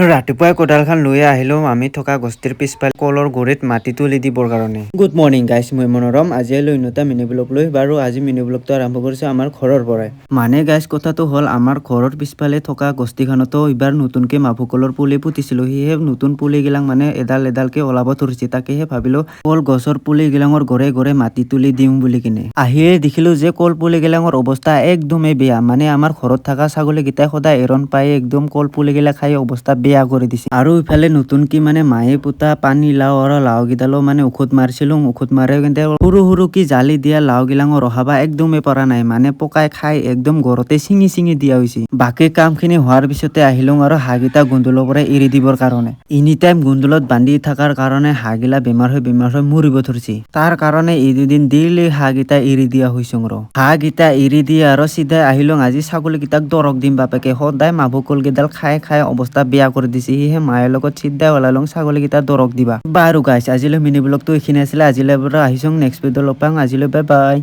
ৰাতিপুৱাই কোদালখন লৈ আহিলো আমি থকা গস্তিৰ পিছফালে কলৰ গুৰিত মাটি তুলি দিবৰ কাৰণে। গুড মৰ্ণিং গাইজ, মই মনোৰম। আজি নতুন মিনি ব্লগ লৈ বাৰু আজি মিনি ব্লগটো আৰম্ভ কৰিছো আমাৰ ঘৰৰ পৰাই। মানে গাইজ কথাটো হ'ল আমাৰ ঘৰৰ পিছফালে থকা গস্তিখনতো এইবাৰ নতুনকে মাভো কলৰ পুলি পুতিছিলো। সেয়ে নতুন পুলি গিলাং মানে এডাল এডালকে ওলাব ধৰিছে। তাকেহে ভাবিলো কল গছৰ পুলি গিলাঙৰ ঘৰে ঘৰে মাটি তুলি দিওঁ বুলি কিনে আহিয়ে দেখিলো যে কল পুলি গিলাঙৰ অৱস্থা একদমেই বেয়া। মানে আমাৰ ঘৰত থকা ছাগলী কেইটাই সদায় এৰণ পাই একদম কল পুলি গিলা খাই অৱস্থা বেয়া কৰি দিছে। আৰু ইফালে নতুনকে মানে মায়ে পুতা পানী লাও আৰু লাও গিডালো মানে ঔষধ মাৰিছিলো। ঔষধ মাৰে কিন্তু সৰু সৰু কি জালি দিয়া লাও গিলাঙৰ ৰখাবা একদমেই পৰা নাই। মানে পকাই খাই একদম ঘৰতে চিঙি চিঙি দিয়া হৈছে। বাকী কাম খিনি হোৱাৰ পিছতে আহিলো আৰু হাঁহকেইটা গোন্ধলৰ পৰা এৰি দিবৰ কাৰণে। এনি টাইম গোন্ধলত বান্ধি থকাৰ কাৰণে হাঁহগিলা বেমাৰ হৈ মৰিব ধৰিছে। তাৰ কাৰণে এই দুদিন ডেইলি হাঁহকেইটা এৰি দিয়া হৈছো। হাঁহকেইটা এৰি দিয়ে আৰু চিধাই আহিলো আজি ছাগলী কেইটাক দৰক দিম। বাপেকে সদায় মাভো কল কেইডাল খাই খাই অৱস্থা বেয়া কৰি দিছে। সেয়েহে মায়েৰ লগত চিন্তাই ওলালং ছাগলী কেইটা দৰক দিবা। বাৰু গাইছ, আজিলৈ মিনি ব্লগটো এইখিনি আছিলে। আজিলৈ পৰা আহিছো নেক্সট ভিডিঅ' লগ পাম। আজিলৈ বাই বাই।